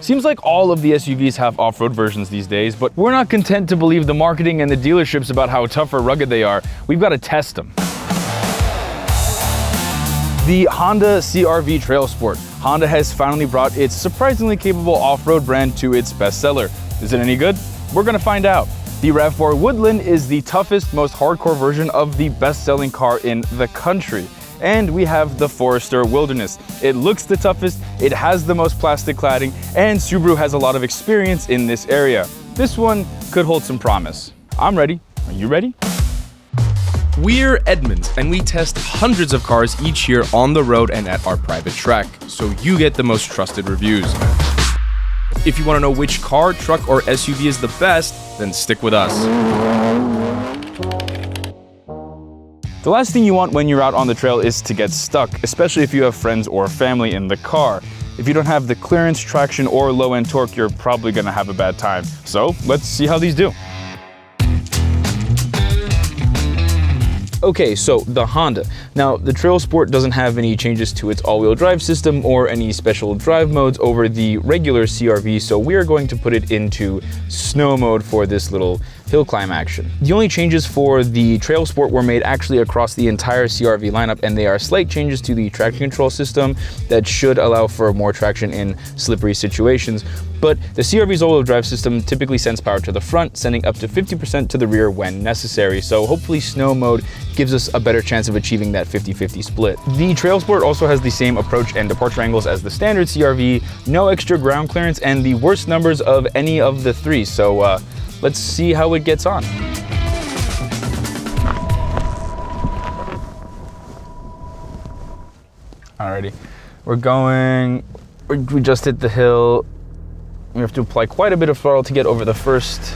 Seems like all of the SUVs have off-road versions these days, but we're not content to believe the marketing and the dealerships about how tough or rugged they are. We've got to test them. The Honda CR-V TrailSport. Honda has finally brought its surprisingly capable off-road brand to its bestseller. Is it any good? We're gonna find out. The RAV4 Woodland is the toughest, most hardcore version of the best-selling car in the country. And we have the Forester Wilderness. It looks the toughest, it has the most plastic cladding, and Subaru has a lot of experience in this area. This one could hold some promise. I'm ready. Are you ready? We're Edmunds, and we test hundreds of cars each year on the road and at our private track, so you get the most trusted reviews. If you want to know which car, truck, or SUV is the best, then stick with us. The last thing you want when you're out on the trail is to get stuck, especially if you have friends or family in the car. If you don't have the clearance, traction, or low-end torque, you're probably gonna have a bad time. So let's see how these do. Okay, so the Honda. Now, the TrailSport doesn't have any changes to its all-wheel drive system or any special drive modes over the regular CR-V, so we are going to put it into snow mode for this little hill climb action. The only changes for the TrailSport were made actually across the entire CR-V lineup, and they are slight changes to the traction control system that should allow for more traction in slippery situations. But the CR-V's all-wheel drive system typically sends power to the front, sending up to 50% to the rear when necessary. So hopefully snow mode gives us a better chance of achieving that 50-50 split. The TrailSport also has the same approach and departure angles as the standard CR-V, no extra ground clearance, and the worst numbers of any of the three. So let's see how it gets on. Alrighty, we're going, we just hit the hill. We have to apply quite a bit of throttle to get over the first.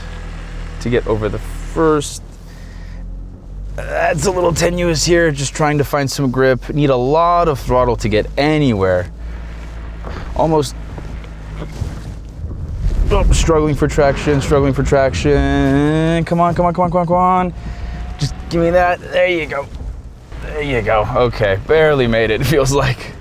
That's a little tenuous here, just trying to find some grip. Need a lot of throttle to get anywhere. Almost struggling for traction. Come on. Just give me that. There you go. Okay, barely made it, feels like.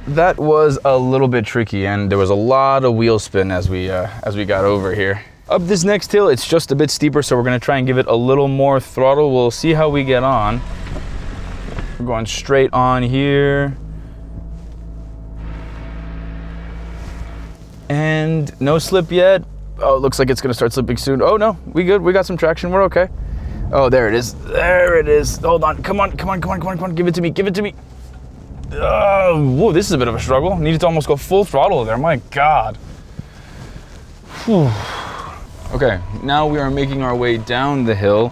That was a little bit tricky, and there was a lot of wheel spin as we got over here. Up this next hill, it's just a bit steeper, so we're gonna try and give it a little more throttle. We'll see how we get on. We're going straight on here. And no slip yet. Oh, it looks like it's gonna start slipping soon. Oh no, we good, we got some traction, we're okay. Oh, there it is, Hold on, come on, give it to me. Whoa, this is a bit of a struggle. Needed to almost go full throttle there, my God. Whew. Okay, now we are making our way down the hill.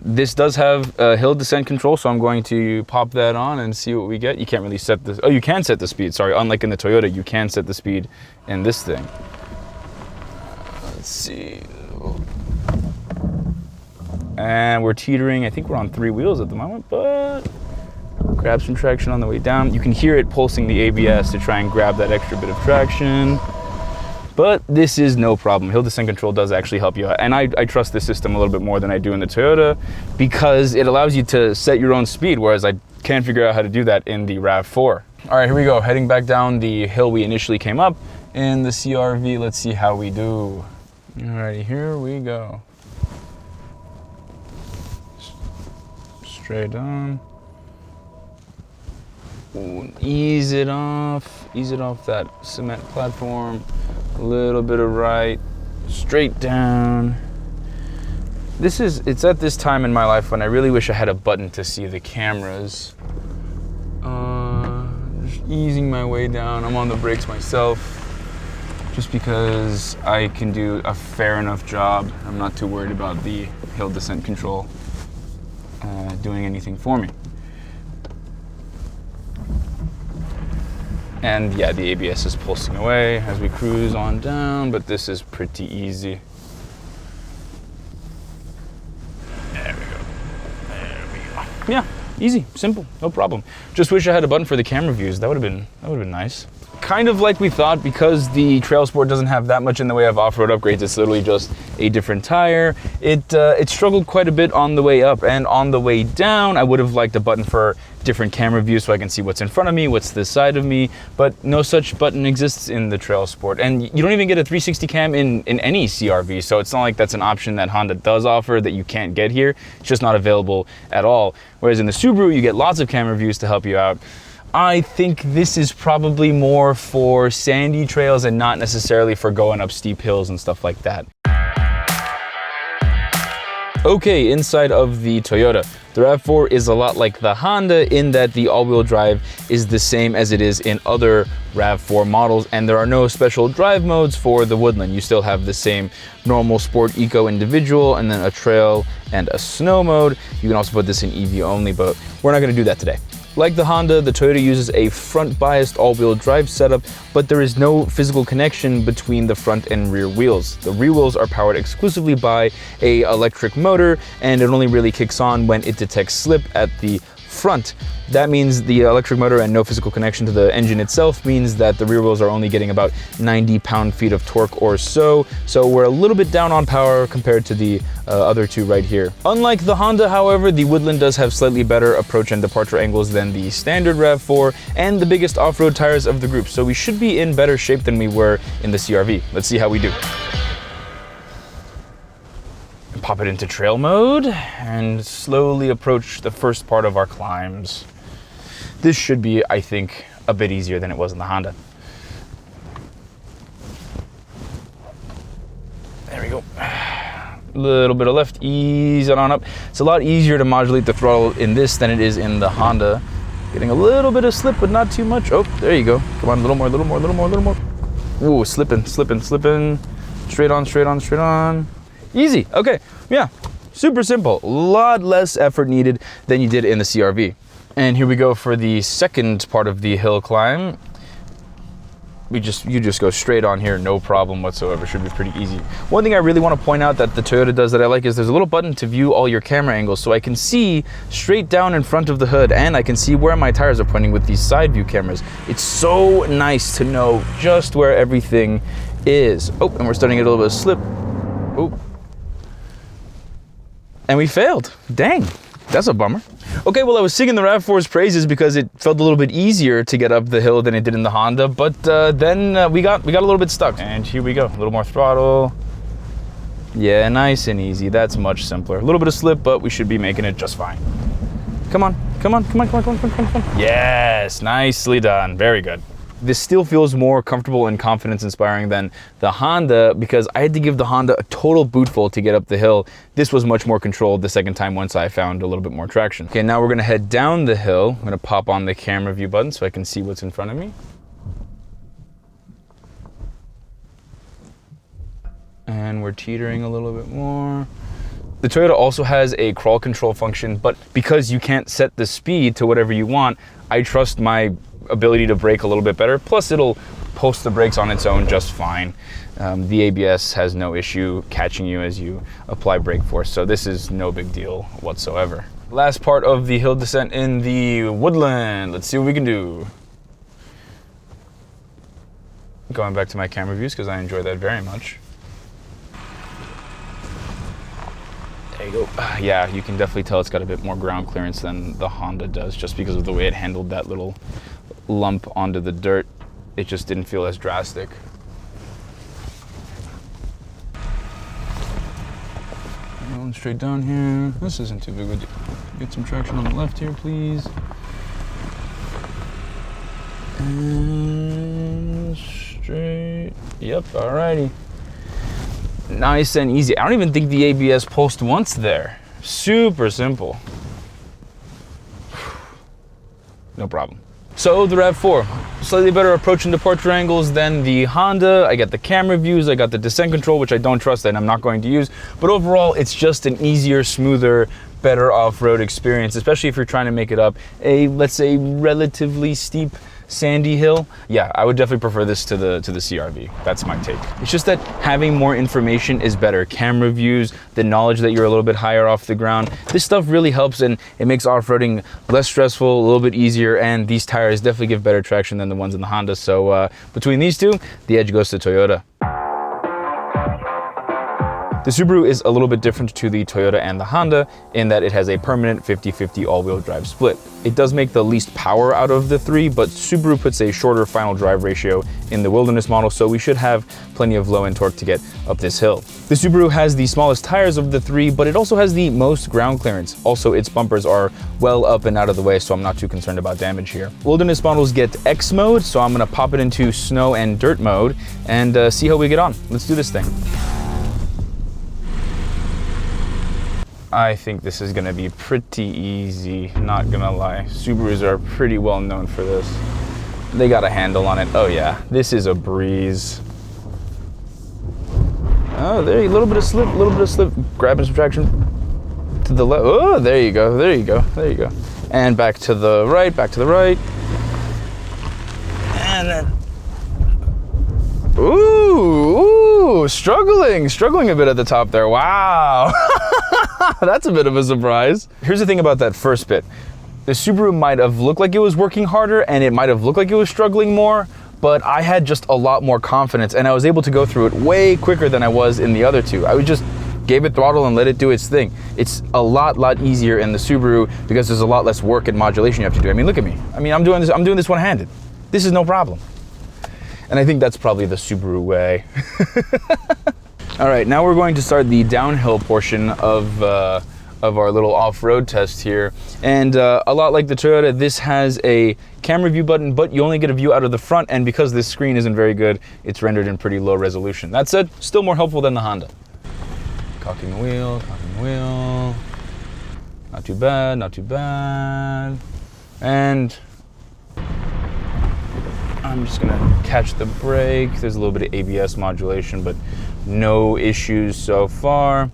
This does have hill descent control, so I'm going to pop that on and see what we get. You can't really set this, oh, you can set the speed, sorry. Unlike in the Toyota, you can set the speed in this thing. Let's see. And we're teetering, I think we're on 3 wheels at the moment, but grab some traction on the way down. You can hear it pulsing the ABS to try and grab that extra bit of traction. But this is no problem. Hill descent control does actually help you out. And I trust this system a little bit more than I do in the Toyota because it allows you to set your own speed, whereas I can't figure out how to do that in the RAV4. All right, here we go. Heading back down the hill we initially came up in the CR-V. Let's see how we do. All right, here we go. Straight on. Ooh, ease it off that cement platform, a little bit of right, straight down. It's at this time in my life when I really wish I had a button to see the cameras. Just easing my way down. I'm on the brakes myself, just because I can do a fair enough job. I'm not too worried about the hill descent control doing anything for me. And yeah, the ABS is pulsing away as we cruise on down, but this is pretty easy. There we go. Yeah, easy, simple, no problem. Just wish I had a button for the camera views. That would have been nice. Kind of like we thought, because the TrailSport doesn't have that much in the way of off-road upgrades. It's literally just a different tire. It struggled quite a bit on the way up, and on the way down, I would have liked a button for different camera views so I can see what's in front of me, what's to the side of me, but no such button exists in the TrailSport. And you don't even get a 360 cam in any CR-V, so it's not like that's an option that Honda does offer that you can't get here. It's just not available at all. Whereas in the Subaru, you get lots of camera views to help you out. I think this is probably more for sandy trails and not necessarily for going up steep hills and stuff like that. Okay, inside of the Toyota, the RAV4 is a lot like the Honda in that the all-wheel drive is the same as it is in other RAV4 models, and there are no special drive modes for the Woodland. You still have the same normal sport, eco, individual, and then a trail and a snow mode. You can also put this in EV only, but we're not gonna do that today. Like the Honda, the Toyota uses a front-biased all-wheel drive setup, but there is no physical connection between the front and rear wheels. The rear wheels are powered exclusively by an electric motor, and it only really kicks on when it detects slip at the front. That means the electric motor and no physical connection to the engine itself means that the rear wheels are only getting about 90 pound-feet of torque or so. So we're a little bit down on power compared to the other two right here. Unlike the Honda, however, the Woodland does have slightly better approach and departure angles than the standard RAV4 and the biggest off-road tires of the group. So we should be in better shape than we were in the CR-V. Let's see how we do. Pop it into trail mode and slowly approach the first part of our climbs. This should be, I think, a bit easier than it was in the Honda. There we go. A little bit of left, ease it on up. It's a lot easier to modulate the throttle in this than it is in the Honda. Getting a little bit of slip, but not too much. Oh, there you go. Come on, a little more, a little more, a little more, a little more. Ooh, slipping, slipping, slipping. Straight on, straight on, straight on. Easy, okay, yeah, super simple. A lot less effort needed than you did in the CR-V. And here we go for the second part of the hill climb. You just go straight on here, no problem whatsoever. Should be pretty easy. One thing I really want to point out that the Toyota does that I like is there's a little button to view all your camera angles, so I can see straight down in front of the hood, and I can see where my tires are pointing with these side view cameras. It's so nice to know just where everything is. Oh, and we're starting to get a little bit of slip. Oh. And we failed. Dang, that's a bummer. Okay, well, I was singing the RAV4's praises because it felt a little bit easier to get up the hill than it did in the Honda, but then we got a little bit stuck. And here we go, a little more throttle. Yeah, nice and easy. That's much simpler. A little bit of slip, but we should be making it just fine. Come on, come on, come on, come on, come on, come on, come on. Yes, nicely done. Very good. This still feels more comfortable and confidence inspiring than the Honda because I had to give the Honda a total bootful to get up the hill. This was much more controlled the second time once I found a little bit more traction. Okay, now we're gonna head down the hill. I'm gonna pop on the camera view button so I can see what's in front of me. And we're teetering a little bit more. The Toyota also has a crawl control function, but because you can't set the speed to whatever you want, I trust my ability to brake a little bit better. Plus it'll post the brakes on its own just fine. The ABS has no issue catching you as you apply brake force, so this is no big deal whatsoever. Last part of the hill descent in the Woodland. Let's see what we can do. Going back to my camera views because I enjoy that very much. There you go. Yeah, you can definitely tell it's got a bit more ground clearance than the Honda does just because of the way it handled that little lump onto the dirt. It just didn't feel as drastic. Going straight down here. This isn't too big of a deal. Get some traction on the left here, please. And straight. Yep, alrighty. Nice and easy. I don't even think the ABS pulsed once there. Super simple. No problem. So the RAV4, slightly better approach and departure angles than the Honda. I got the camera views, I got the descent control, which I don't trust and I'm not going to use. But overall, it's just an easier, smoother, better off-road experience, especially if you're trying to make it up a, let's say, relatively steep sandy hill. Yeah, I would definitely prefer this to the CR-V. That's my take. It's just that having more information is better. Camera views, the knowledge that you're a little bit higher off the ground. This stuff really helps and it makes off-roading less stressful, a little bit easier, and these tires definitely give better traction than the ones in the Honda. So between these two, the edge goes to Toyota. The Subaru is a little bit different to the Toyota and the Honda in that it has a permanent 50-50 all-wheel drive split. It does make the least power out of the three, but Subaru puts a shorter final drive ratio in the Wilderness model, so we should have plenty of low-end torque to get up this hill. The Subaru has the smallest tires of the three, but it also has the most ground clearance. Also, its bumpers are well up and out of the way, so I'm not too concerned about damage here. Wilderness models get X mode, so I'm gonna pop it into snow and dirt mode and see how we get on. Let's do this thing. I think this is gonna be pretty easy, not gonna lie. Subarus are pretty well known for this. They got a handle on it. Oh yeah, this is a breeze. Oh, there, a little bit of slip, grab and subtraction to the left. Oh, there you go, there you go, there you go. And back to the right, And then, ooh, struggling a bit at the top there, wow. That's a bit of a surprise. Here's the thing about that first bit. The Subaru might have looked like it was working harder and it might have looked like it was struggling more, but I had just a lot more confidence and I was able to go through it way quicker than I was in the other two. I just gave it throttle and let it do its thing. It's a lot easier in the Subaru because there's a lot less work and modulation you have to do. I mean, look at me. I mean, I'm doing this one-handed. This is no problem. And I think that's probably the Subaru way. All right, now we're going to start the downhill portion of our little off-road test here. And a lot like the Toyota, this has a camera view button, but you only get a view out of the front, and because this screen isn't very good, it's rendered in pretty low resolution. That said, still more helpful than the Honda. Cocking the wheel, Not too bad, not too bad. And I'm just gonna catch the brake. There's a little bit of ABS modulation, but no issues so far.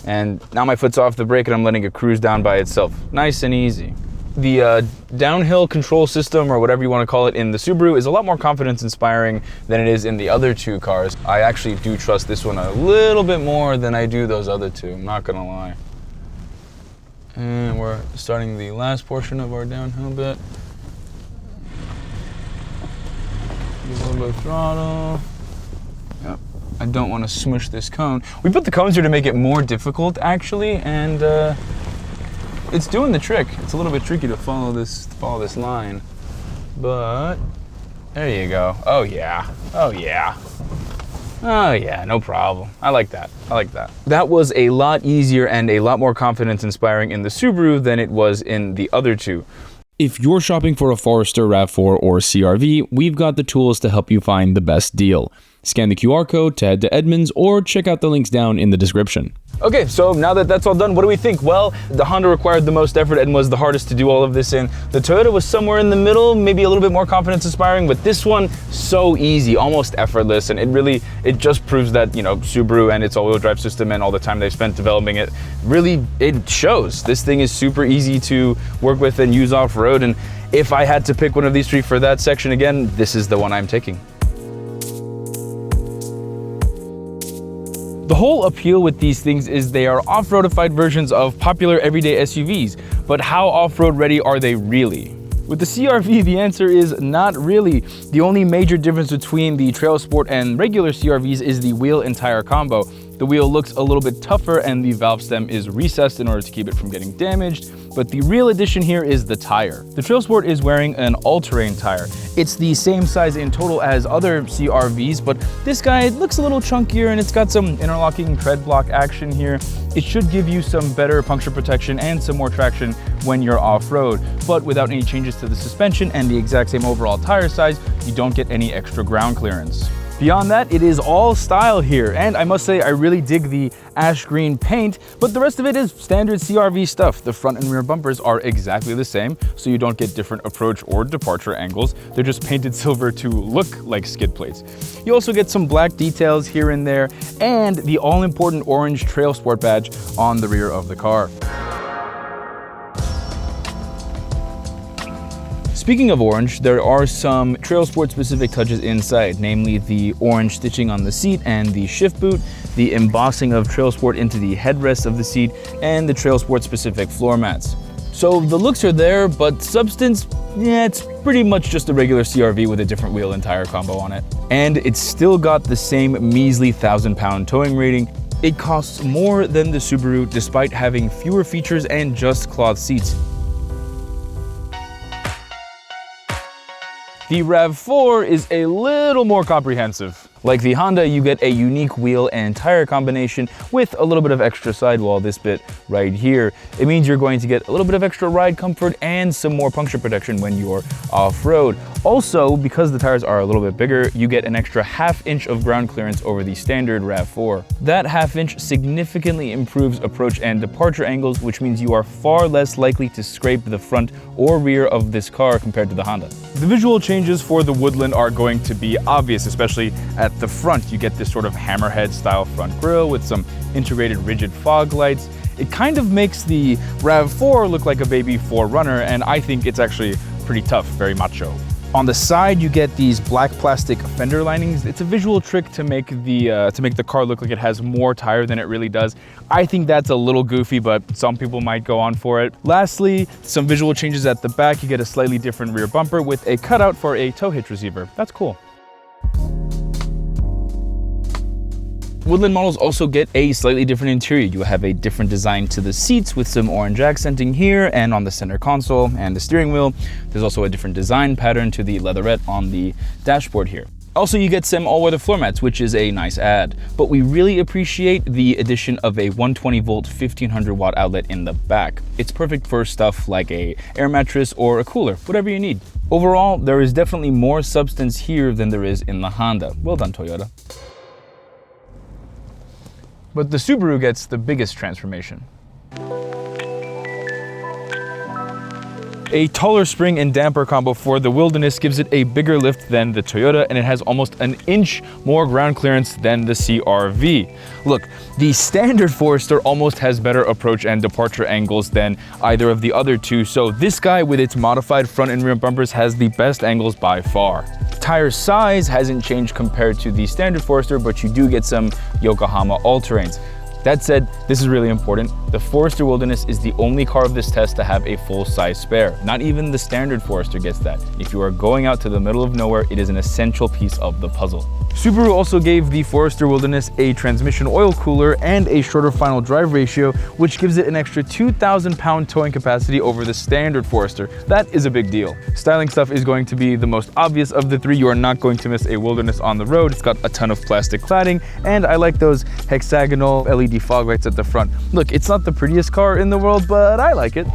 And now my foot's off the brake and I'm letting it cruise down by itself. Nice and easy. The downhill control system, or whatever you want to call it, in the Subaru is a lot more confidence inspiring than it is in the other two cars. I actually do trust this one a little bit more than I do those other two, I'm not gonna lie. And we're starting the last portion of our downhill bit. Use a little bit of throttle. Yep. I don't want to smush this cone. We put the cones here to make it more difficult, actually, and it's doing the trick. It's a little bit tricky to follow this line, but there you go. Oh yeah, oh yeah. Oh yeah, no problem. I like that, I like that. That was a lot easier and a lot more confidence inspiring in the Subaru than it was in the other two. If you're shopping for a Forester, RAV4, or CR-V, we've got the tools to help you find the best deal. Scan the QR code to head to Edmunds, or check out the links down in the description. Okay, so now that that's all done, what do we think? Well, the Honda required the most effort and was the hardest to do all of this in. The Toyota was somewhere in the middle, maybe a little bit more confidence inspiring, but this one, so easy, almost effortless, and it just proves that, you know, Subaru and its all-wheel drive system and all the time they spent developing it, really, it shows. This thing is super easy to work with and use off-road, and if I had to pick one of these three for that section again, this is the one I'm taking. The whole appeal with these things is they are off-roadified versions of popular everyday SUVs, but how off-road ready are they really? With the CR-V, the answer is not really. The only major difference between the TrailSport and regular CR-Vs is the wheel and tire combo. The wheel looks a little bit tougher and the valve stem is recessed in order to keep it from getting damaged, but the real addition here is the tire. The TrailSport is wearing an all-terrain tire. It's the same size in total as other CR-Vs, but this guy looks a little chunkier and it's got some interlocking tread block action here. It should give you some better puncture protection and some more traction when you're off-road, but without any changes to the suspension and the exact same overall tire size, you don't get any extra ground clearance. Beyond that, it is all style here, and I must say I really dig the ash green paint, but the rest of it is standard CR-V stuff. The front and rear bumpers are exactly the same, so you don't get different approach or departure angles. They're just painted silver to look like skid plates. You also get some black details here and there, and the all-important orange TrailSport badge on the rear of the car. Speaking of orange, there are some TrailSport specific touches inside, namely the orange stitching on the seat and the shift boot, the embossing of TrailSport into the headrest of the seat, and the TrailSport specific floor mats. So the looks are there, but substance, yeah, it's pretty much just a regular CR-V with a different wheel and tire combo on it. And it's still got the same measly 1,000-pound towing rating. It costs more than the Subaru despite having fewer features and just cloth seats. The RAV4 is a little more comprehensive. Like the Honda, you get a unique wheel and tire combination with a little bit of extra sidewall, this bit right here. It means you're going to get a little bit of extra ride comfort and some more puncture protection when you're off-road. Also, because the tires are a little bit bigger, you get an extra ½ inch of ground clearance over the standard RAV4. That ½ inch significantly improves approach and departure angles, which means you are far less likely to scrape the front or rear of this car compared to the Honda. The visual changes for the Woodland are going to be obvious, especially at the front. You get this sort of hammerhead style front grille with some integrated rigid fog lights. It kind of makes the RAV4 look like a baby 4Runner, and I think it's actually pretty tough, very macho. On the side, you get these black plastic fender linings. It's a visual trick to make the car look like it has more tire than it really does. I think that's a little goofy, but some people might go on for it. Lastly, some visual changes at the back. You get a slightly different rear bumper with a cutout for a tow hitch receiver. That's cool. Woodland models also get a slightly different interior. You have a different design to the seats with some orange accenting here and on the center console and the steering wheel. There's also a different design pattern to the leatherette on the dashboard here. Also, you get some all-weather floor mats, which is a nice add, but we really appreciate the addition of a 120-volt 1500-watt outlet in the back. It's perfect for stuff like a air mattress or a cooler, whatever you need. Overall, there is definitely more substance here than there is in the Honda. Well done, Toyota. But the Subaru gets the biggest transformation. A taller spring and damper combo for the Wilderness gives it a bigger lift than the Toyota, and it has almost an inch more ground clearance than the CR-V. Look, the standard Forester almost has better approach and departure angles than either of the other two, so this guy with its modified front and rear bumpers has the best angles by far. Tire size hasn't changed compared to the standard Forester, but you do get some Yokohama all-terrains. That said, this is really important. The Forester Wilderness is the only car of this test to have a full-size spare. Not even the standard Forester gets that. If you are going out to the middle of nowhere, it is an essential piece of the puzzle. Subaru also gave the Forester Wilderness a transmission oil cooler and a shorter final drive ratio, which gives it an extra 2,000 pound towing capacity over the standard Forester. That is a big deal. Styling stuff is going to be the most obvious of the three. You are not going to miss a Wilderness on the road. It's got a ton of plastic cladding, and I like those hexagonal LED fog lights at the front. Look, it's not the prettiest car in the world, but I like it.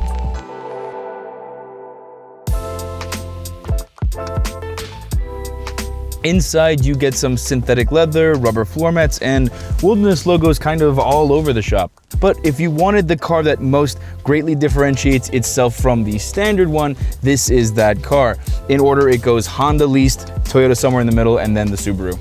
Inside, you get some synthetic leather, rubber floor mats, and Wilderness logos kind of all over the shop. But if you wanted the car that most greatly differentiates itself from the standard one, this is that car. In order, it goes Honda least, Toyota somewhere in the middle, and then the Subaru.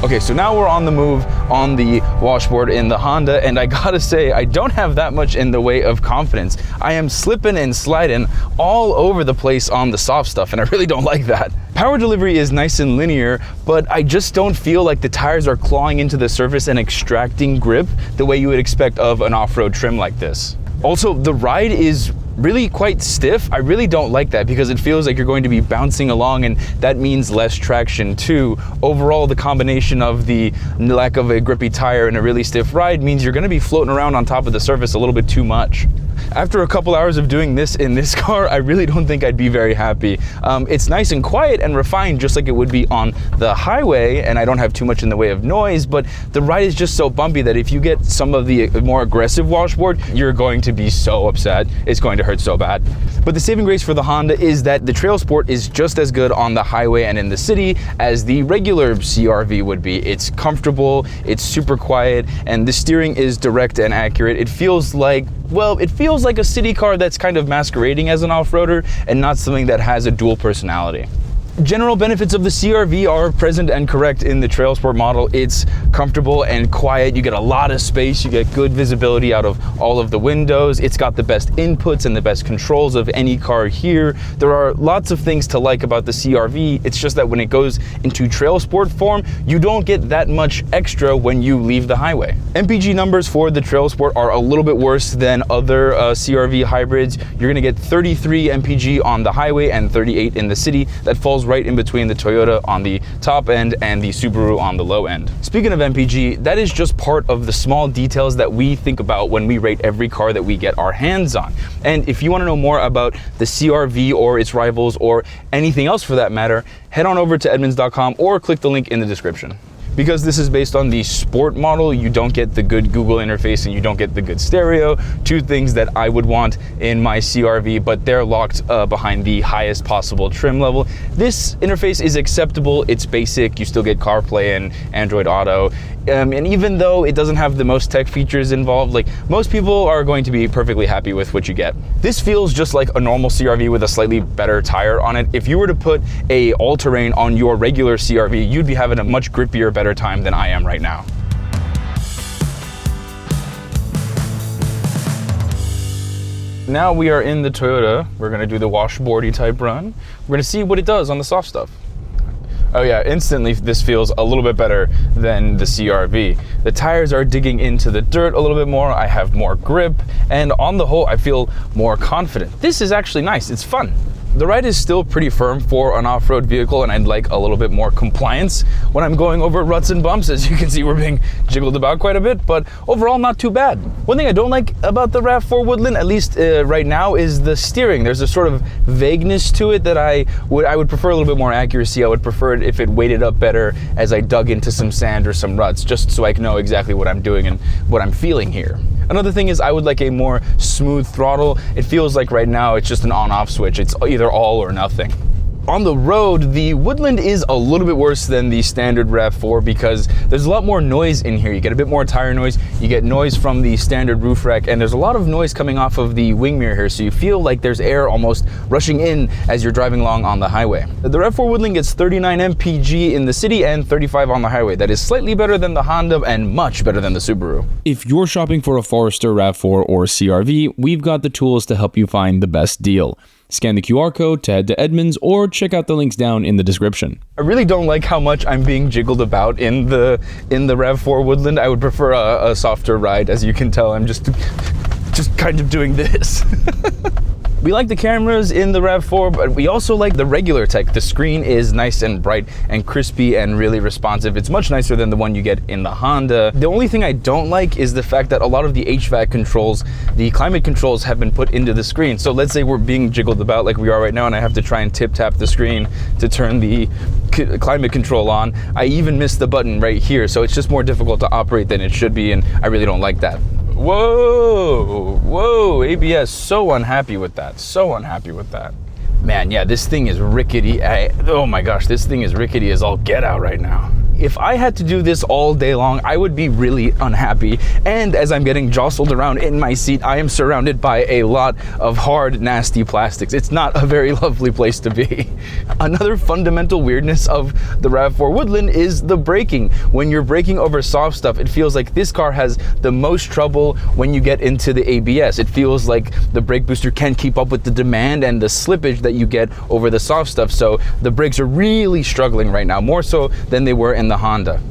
Okay, so now we're on the move on the washboard in the Honda, and I gotta say, I don't have that much in the way of confidence. I am slipping and sliding all over the place on the soft stuff, and I really don't like that. Power delivery is nice and linear, but I just don't feel like the tires are clawing into the surface and extracting grip the way you would expect of an off-road trim like this. Also, the ride is really quite stiff. I really don't like that because it feels like you're going to be bouncing along, and that means less traction too. Overall, the combination of the lack of a grippy tire and a really stiff ride means you're going to be floating around on top of the surface a little bit too much. After a couple hours of doing this in this car, I really don't think I'd be very happy. It's nice and quiet and refined just like it would be on the highway, and I don't have too much in the way of noise, but the ride is just so bumpy that if you get some of the more aggressive washboard, you're going to be so upset. It's going to hurt so bad. But the saving grace for the Honda is that the TrailSport is just as good on the highway and in the city as the regular CR-V would be. It's comfortable, it's super quiet, and the steering is direct and accurate. It feels like, well, it feels like a city car that's kind of masquerading as an off-roader and not something that has a dual personality. General benefits of the CR-V are present and correct in the TrailSport model. It's comfortable and quiet. You get a lot of space. You get good visibility out of all of the windows. It's got the best inputs and the best controls of any car here. There are lots of things to like about the CR-V. It's just that when it goes into TrailSport form, you don't get that much extra when you leave the highway. MPG numbers for the TrailSport are a little bit worse than other CR-V hybrids. You're gonna get 33 MPG on the highway and 38 in the city. That falls falls right in between the Toyota on the top end and the Subaru on the low end. Speaking of MPG, that is just part of the small details that we think about when we rate every car that we get our hands on. And if you want to know more about the CR-V or its rivals or anything else for that matter, head on over to edmunds.com or click the link in the description. Because this is based on the sport model, you don't get the good Google interface and you don't get the good stereo, two things that I would want in my CR-V, but they're locked behind the highest possible trim level. This interface is acceptable, it's basic, you still get CarPlay and Android Auto, and even though it doesn't have the most tech features involved, like most people are going to be perfectly happy with what you get. This feels just like a normal CR-V with a slightly better tire on it. If you were to put a all-terrain on your regular CR-V, you'd be having a much grippier, better time than I am right now. Now we are in the Toyota. We're gonna do the washboardy type run. We're gonna see what it does on the soft stuff. Oh yeah, instantly this feels a little bit better than the CR-V. The tires are digging into the dirt a little bit more, I have more grip, and on the whole I feel more confident. This is actually nice, it's fun. The ride is still pretty firm for an off-road vehicle, and I'd like a little bit more compliance when I'm going over ruts and bumps. As you can see, we're being jiggled about quite a bit, but overall not too bad. One thing I don't like about the RAV4 Woodland, at least right now, is the steering. There's a sort of vagueness to it that I would prefer a little bit more accuracy. I would prefer it if it weighted up better as I dug into some sand or some ruts, just so I can know exactly what I'm doing and what I'm feeling here. Another thing is I would like a more smooth throttle. It feels like right now it's just an on-off switch. It's either all or nothing. On the road, the Woodland is a little bit worse than the standard RAV4 because there's a lot more noise in here. You get a bit more tire noise, you get noise from the standard roof rack, and there's a lot of noise coming off of the wing mirror here, so you feel like there's air almost rushing in as you're driving along on the highway. The RAV4 Woodland gets 39 mpg in the city and 35 on the highway. That is slightly better than the Honda and much better than the Subaru. If you're shopping for a Forester, RAV4, or CR-V, we've got the tools to help you find the best deal. Scan the QR code to head to Edmunds or check out the links down in the description. I really don't like how much I'm being jiggled about in the RAV4 Woodland. I would prefer a softer ride. As you can tell, I'm just kind of doing this. We like the cameras in the RAV4, but we also like the regular tech. The screen is nice and bright and crispy and really responsive. It's much nicer than the one you get in the Honda. The only thing I don't like is the fact that a lot of the HVAC controls, the climate controls, have been put into the screen. So let's say we're being jiggled about like we are right now, and I have to try and tap the screen to turn the climate control on. I even missed the button right here, so it's just more difficult to operate than it should be, and I really don't like that. Whoa, ABS, so unhappy with that, so unhappy with that. Man, yeah, this thing is rickety. Oh my gosh, this thing is rickety as all get out right now. If I had to do this all day long, I would be really unhappy. And as I'm getting jostled around in my seat, I am surrounded by a lot of hard, nasty plastics. It's not a very lovely place to be. Another fundamental weirdness of the RAV4 Woodland is the braking. When you're braking over soft stuff, it feels like this car has the most trouble when you get into the ABS. It feels like the brake booster can't keep up with the demand and the slippage that you get over the soft stuff. So the brakes are really struggling right now, more so than they were in the Honda.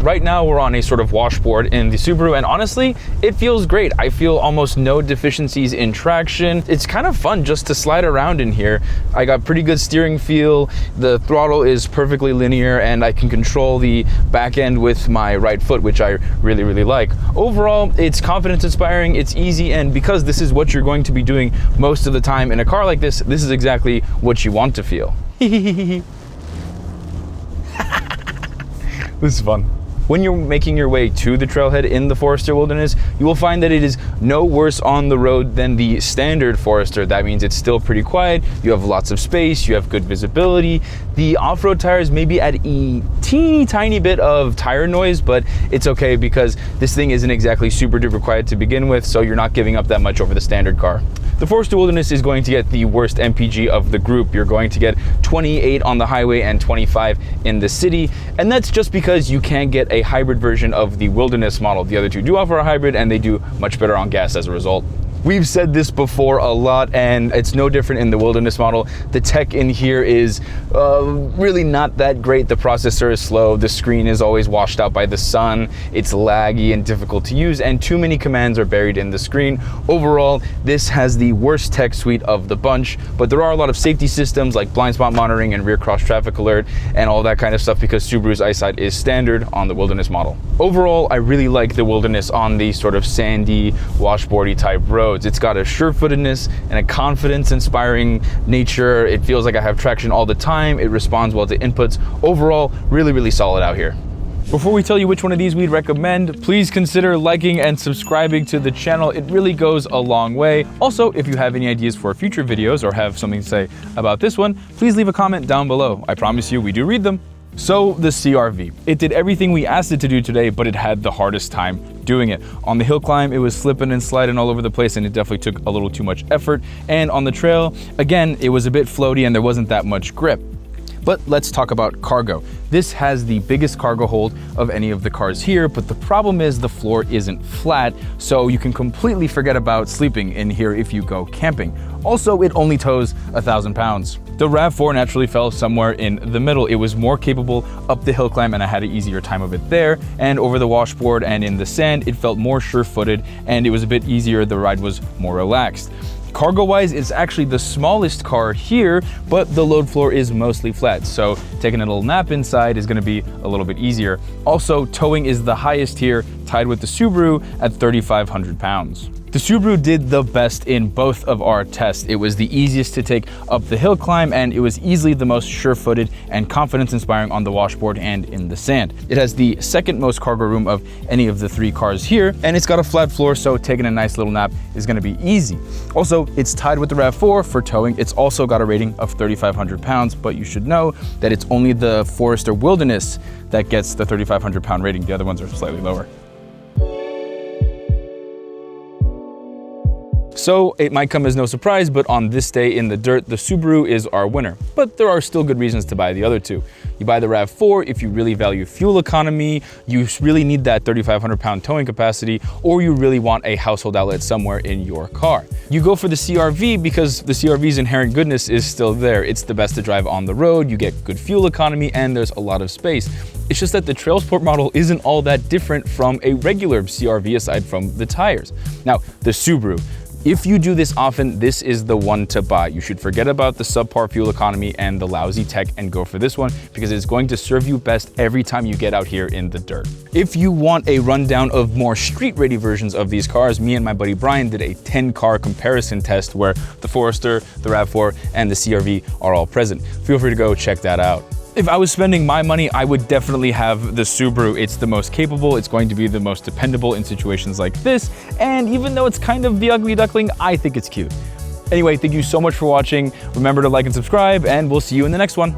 Right now we're on a sort of washboard in the Subaru, and honestly, it feels great. I feel almost no deficiencies in traction. It's kind of fun just to slide around in here. I got pretty good steering feel. The throttle is perfectly linear, and I can control the back end with my right foot, which I really, really like. Overall, it's confidence inspiring, it's easy, and because this is what you're going to be doing most of the time in a car like this, this is exactly what you want to feel. This is fun. When you're making your way to the trailhead in the Forester Wilderness, you will find that it is no worse on the road than the standard Forester. That means it's still pretty quiet, you have lots of space, you have good visibility. The off-road tires maybe add a teeny tiny bit of tire noise, but it's okay because this thing isn't exactly super duper quiet to begin with, so you're not giving up that much over the standard car. The Forester Wilderness is going to get the worst MPG of the group. You're going to get 28 on the highway and 25 in the city, and that's just because you can't get a hybrid version of the Wilderness model. The other two do offer a hybrid, and they do much better on gas as a result. We've said this before a lot, and it's no different in the Wilderness model. The tech in here is really not that great. The processor is slow, the screen is always washed out by the sun, it's laggy and difficult to use, and too many commands are buried in the screen. Overall, this has the worst tech suite of the bunch, but there are a lot of safety systems like blind spot monitoring and rear cross traffic alert and all that kind of stuff, because Subaru's eyesight is standard on the Wilderness model. Overall, I really like the Wilderness on the sort of sandy, washboardy type roads. It's got a sure-footedness and a confidence-inspiring nature. It feels like I have traction all the time. It responds well to inputs. Overall, really, really solid out here. Before we tell you which one of these we'd recommend, please consider liking and subscribing to the channel. It really goes a long way. Also, if you have any ideas for future videos or have something to say about this one, please leave a comment down below. I promise you we do read them. So the CR-V. It did everything we asked it to do today, but it had the hardest time doing it. On the hill climb, it was slipping and sliding all over the place, and it definitely took a little too much effort. And on the trail, again, it was a bit floaty and there wasn't that much grip. But let's talk about cargo. This has the biggest cargo hold of any of the cars here, but the problem is the floor isn't flat, so you can completely forget about sleeping in here if you go camping. Also, it only tows 1,000 pounds. The RAV4 naturally fell somewhere in the middle. It was more capable up the hill climb, and I had an easier time of it there, and over the washboard and in the sand, it felt more sure-footed, and it was a bit easier. The ride was more relaxed. Cargo-wise, it's actually the smallest car here, but the load floor is mostly flat, so taking a little nap inside is gonna be a little bit easier. Also, towing is the highest here, tied with the Subaru at 3,500 pounds. The Subaru did the best in both of our tests. It was the easiest to take up the hill climb, and it was easily the most sure-footed and confidence-inspiring on the washboard and in the sand. It has the second most cargo room of any of the three cars here, and it's got a flat floor, so taking a nice little nap is gonna be easy. Also, it's tied with the RAV4 for towing. It's also got a rating of 3,500 pounds, but you should know that it's only the Forester Wilderness that gets the 3,500 pound rating. The other ones are slightly lower. So it might come as no surprise, but on this day in the dirt, the Subaru is our winner. But there are still good reasons to buy the other two. You buy the RAV4 if you really value fuel economy, you really need that 3,500 pound towing capacity, or you really want a household outlet somewhere in your car. You go for the CR-V because the CR-V's inherent goodness is still there. It's the best to drive on the road, you get good fuel economy, and there's a lot of space. It's just that the TrailSport model isn't all that different from a regular CR-V aside from the tires. Now, the Subaru. If you do this often, this is the one to buy. You should forget about the subpar fuel economy and the lousy tech and go for this one, because it's going to serve you best every time you get out here in the dirt. If you want a rundown of more street-ready versions of these cars, me and my buddy Brian did a 10-car comparison test where the Forester, the RAV4, and the CR-V are all present. Feel free to go check that out. If I was spending my money, I would definitely have the Subaru. It's the most capable, it's going to be the most dependable in situations like this, and even though it's kind of the ugly duckling, I think it's cute. Anyway, thank you so much for watching. Remember to like and subscribe, and we'll see you in the next one.